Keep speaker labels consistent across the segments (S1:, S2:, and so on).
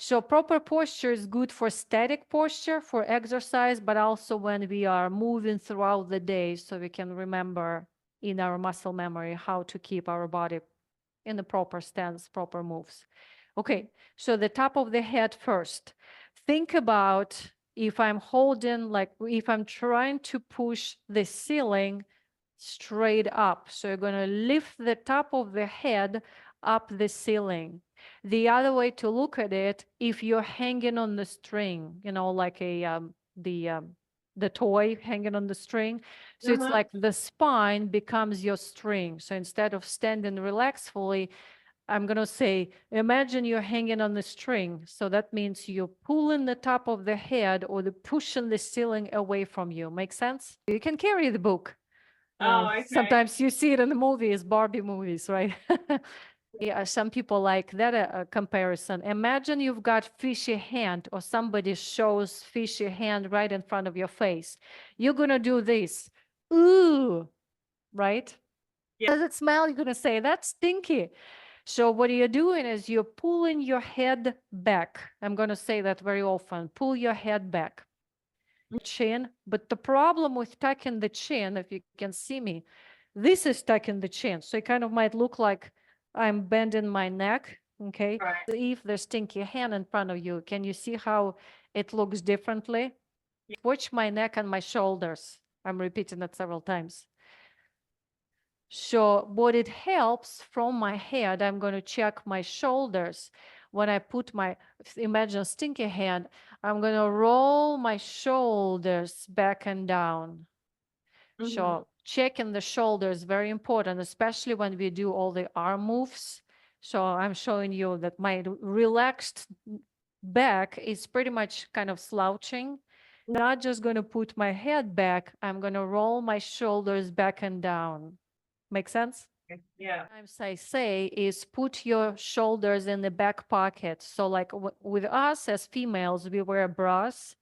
S1: So proper posture is good for static posture, for exercise, but also when we are moving throughout the day, so we can remember in our muscle memory how to keep our body in the proper stance, proper moves. Okay, so the top of the head first. Think about if I'm holding, like if I'm trying to push the ceiling straight up. So you're going to lift the top of the head up the ceiling. The other way to look at it, if you're hanging on the string, you know, like the toy hanging on the string. So it's like the spine becomes your string. So instead of standing relaxed fully, I'm going to say, imagine you're hanging on the string. So that means you're pulling the top of the head or the pushing the ceiling away from you. Make sense? You can carry the book.
S2: Okay.
S1: Sometimes you see it in the movies, Barbie movies, right? Yeah, some people like that comparison. Imagine you've got fishy hand or somebody shows fishy hand right in front of your face. You're going to do this. Ooh, right?
S2: Yeah.
S1: Does it smell? You're going to say, that's stinky. So what you're doing is you're pulling your head back. I'm going to say that very often. Pull your head back. Chin. But the problem with tucking the chin, if you can see me, this is tucking the chin. So it kind of might look like I'm bending my neck. Okay.
S2: Right.
S1: If there's stinky hand in front of you, can you see how it looks differently? Watch my neck and my shoulders. I'm repeating it several times. So what it helps from my head, I'm going to check my shoulders. When I put my, imagine stinky hand, I'm going to roll my shoulders back and down. So checking the shoulders, very important, especially when we do all the arm moves. So I'm showing you that my relaxed back is pretty much kind of slouching. Not just going to put my head back, I'm going to roll my shoulders back and down. Make sense?
S2: Yeah.
S1: Sometimes I say is put your shoulders in the back pocket. So like with us as females, we wear bras.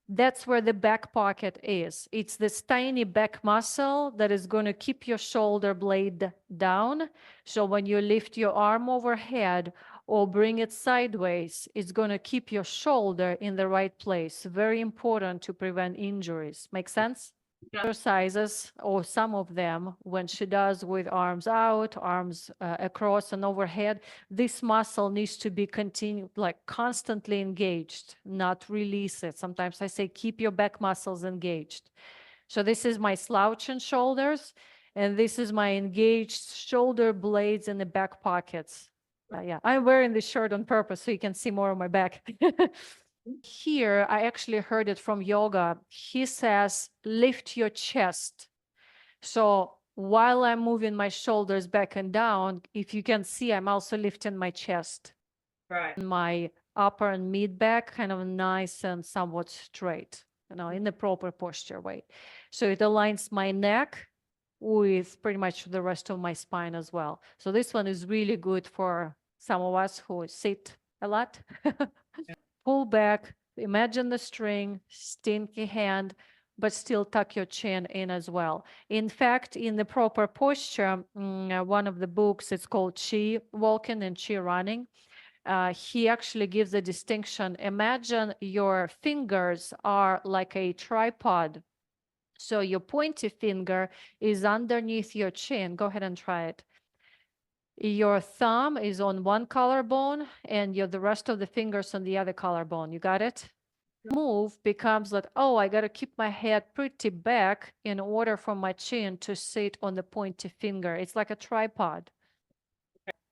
S1: That's where the back pocket is. It's this tiny back muscle that is going to keep your shoulder blade down. So when you lift your arm overhead or bring it sideways, it's going to keep your shoulder in the right place. Very important to prevent injuries. Make sense? Exercises, or some of them, when she does with arms out, arms across and overhead, this muscle needs to be constantly engaged, not release it. Sometimes I say keep your back muscles engaged. So this is my slouching shoulders, and this is my engaged shoulder blades in the back pockets. Yeah, I'm wearing this shirt on purpose so you can see more of my back. Here, I actually heard it from yoga. He says, lift your chest. So while I'm moving my shoulders back and down, if you can see, I'm also lifting my chest.
S2: Right.
S1: My upper and mid back kind of nice and somewhat straight, you know, in the proper posture way. So it aligns my neck with pretty much the rest of my spine as well. So this one is really good for some of us who sit a lot. Pull back, imagine the string, stinky hand, but still tuck your chin in as well. In fact, in the proper posture, one of the books, it's called Chi Walking and Chi Running. He actually gives a distinction. Imagine your fingers are like a tripod. So your pointy finger is underneath your chin. Go ahead and try it. Your thumb is on one collarbone and the rest of the fingers on the other collarbone. You got it? Move becomes like, oh, I got to keep my head pretty back in order for my chin to sit on the pointy finger. It's like a tripod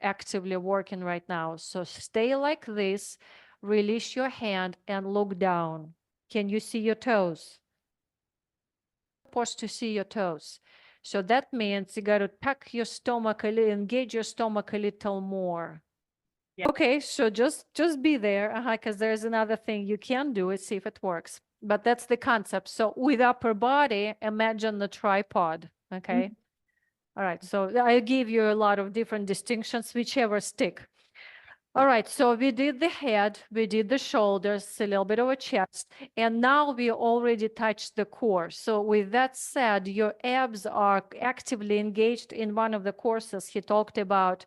S1: actively working right now. So stay like this, release your hand and look down. Can you see your toes? Supposed to see your toes. So that means you got to tuck your stomach a little, engage your stomach a little more. Yeah. Okay, so just be there, because there's another thing you can do is see if it works. But that's the concept. So with upper body, imagine the tripod. Okay. All right. So I give you a lot of different distinctions, whichever stick. All right, so we did the head, we did the shoulders, a little bit of a chest, and now we already touched the core. So with that said, your abs are actively engaged in one of the courses. He talked about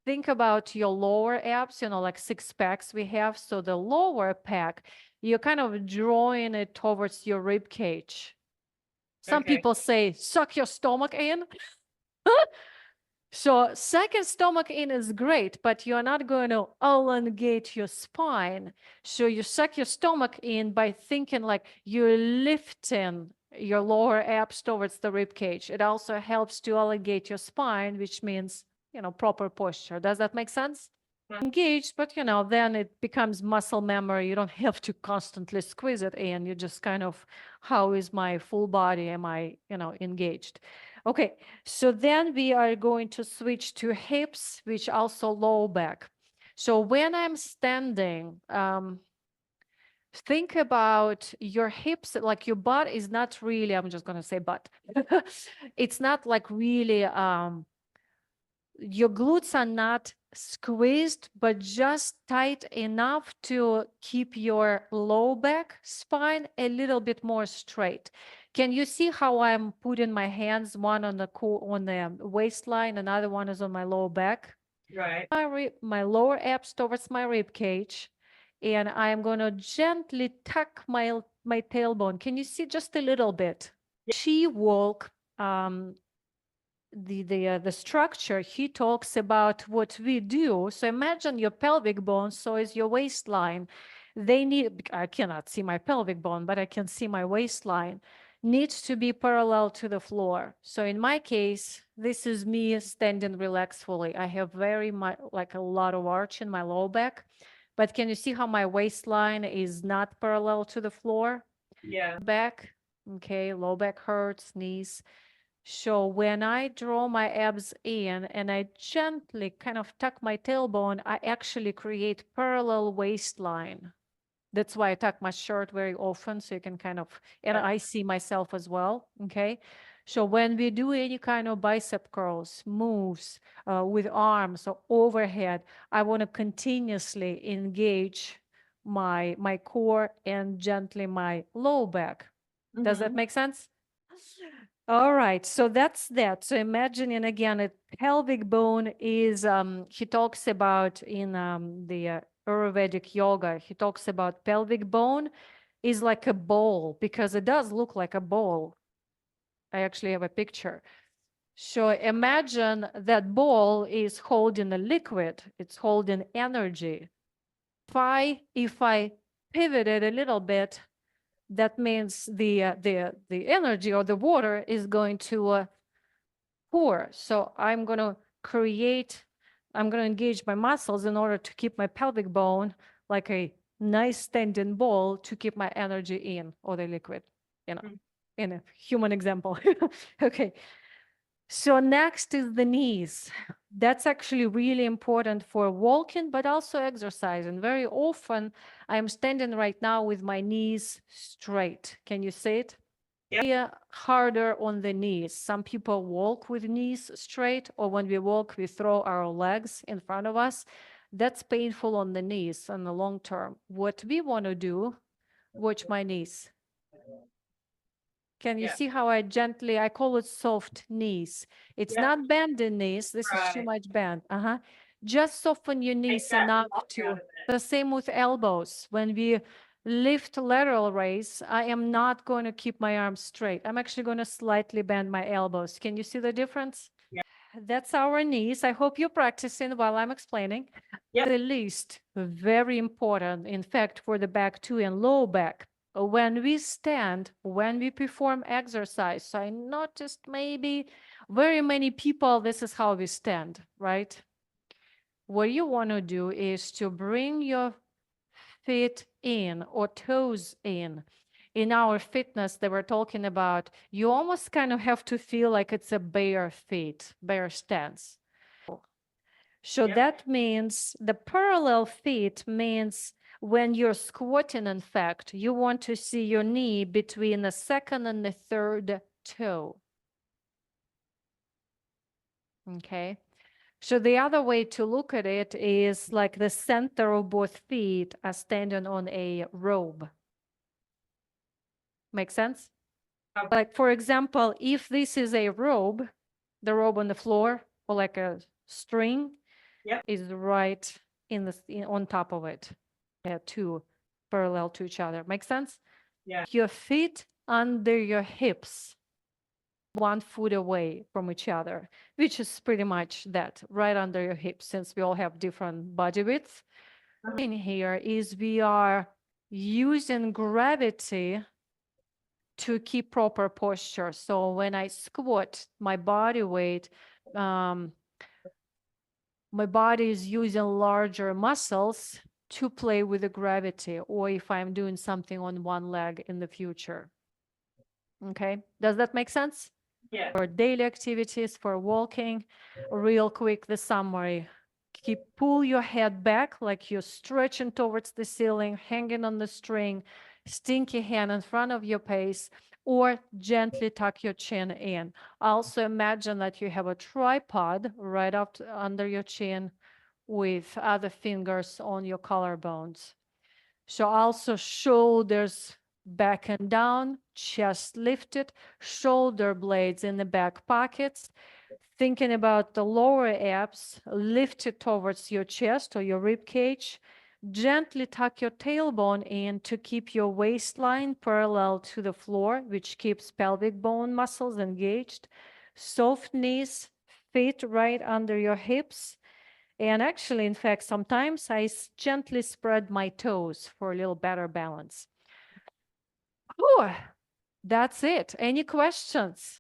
S1: think about your lower abs, like six packs we have. So the lower pack, you're kind of drawing it towards your rib cage. Some
S2: Okay.
S1: people say, suck your stomach in. So suck your stomach in is great, but you're not going to elongate your spine. So you suck your stomach in by thinking like you're lifting your lower abs towards the rib cage. It also helps to elongate your spine, which means, proper posture. Does that make sense? Engaged, but then it becomes muscle memory. You don't have to constantly squeeze it in. You just kind of, how is my full body? Am I, engaged? Okay, so then we are going to switch to hips, which also low back. So when I'm standing, think about your hips, like your butt is not really, I'm just going to say butt. It's not like really, your glutes are not squeezed, but just tight enough to keep your low back spine a little bit more straight. Can you see how I'm putting my hands, one on the waistline, another one is on my low back?
S2: Right.
S1: My lower abs towards my rib cage, and I'm going to gently tuck my tailbone. Can you see just a little bit? She walk, the structure, he talks about what we do. So imagine your pelvic bone, so is your waistline. I cannot see my pelvic bone, but I can see my waistline, needs to be parallel to the floor. So in my case, this is me standing relaxed fully. I have very much, like a lot of arch in my low back, but can you see how my waistline is not parallel to the floor?
S2: Yeah.
S1: Back, okay, low back hurts, knees. So when I draw my abs in and I gently kind of tuck my tailbone, I actually create parallel waistline. That's why I tuck my shirt very often, so you can kind of, and I see myself as well, okay? So when we do any kind of bicep curls, moves with arms or overhead, I want to continuously engage my core and gently my low back. Does that make sense? All right, so that's that. So imagining again, a pelvic bone is, he talks about in the Ayurvedic yoga, he talks about pelvic bone is like a bowl because it does look like a bowl. I actually have a picture. So imagine that bowl is holding a liquid, it's holding energy. If I pivot it a little bit, that means the energy or the water is going to pour. So I'm going to engage my muscles in order to keep my pelvic bone like a nice standing ball to keep my energy in, or the liquid, in a human example. Okay. So next is the knees. That's actually really important for walking, but also exercising. Very often I'm standing right now with my knees straight. Can you see it? Yeah, harder on the knees. Some people walk with knees straight, or when we walk, we throw our legs in front of us. That's painful on the knees in the long term. What we want to do, watch my knees. Can you see how I call it soft knees. It's not bending knees. This is too much bend. Just soften your knees enough to, the same with elbows. When we lift lateral raise, I am not going to keep my arms straight. I'm actually going to slightly bend my elbows. Can you see the difference? That's our knees. I hope you're practicing while I'm explaining. The least very important, in fact, for the back too and low back. When we stand, when we perform exercise, so I noticed maybe very many people, this is how we stand, right? What you want to do is to bring your feet in or toes in. In our fitness that we're talking about, you almost kind of have to feel like it's a bare feet, bare stance. So that means the parallel feet means when you're squatting, in fact, you want to see your knee between the second and the third toe. Okay. So the other way to look at it is like the center of both feet are standing on a robe. Make sense? Like, for example, if this is a robe, the robe on the floor, or like a string,
S2: Yep.
S1: is right on top of it. Two parallel to each other. Make sense?
S2: Yeah.
S1: Your feet under your hips, 1 foot away from each other, which is pretty much that, right under your hips, since we all have different body widths. In here is we are using gravity to keep proper posture. So when I squat, my body weight, my body is using larger muscles to play with the gravity, or if I'm doing something on one leg in the future. Okay, does that make sense?
S2: Yeah.
S1: For daily activities, for walking, real quick, the summary. Pull your head back like you're stretching towards the ceiling, hanging on the string, stinky hand in front of your face, or gently tuck your chin in. Also imagine that you have a tripod right up under your chin with other fingers on your collarbones. So also shoulders back and down, chest lifted, shoulder blades in the back pockets. Thinking about the lower abs, lifted towards your chest or your rib cage. Gently tuck your tailbone in to keep your waistline parallel to the floor, which keeps pelvic bone muscles engaged. Soft knees, feet right under your hips. And actually, in fact, sometimes I gently spread my toes for a little better balance. Whew, that's it. Any questions?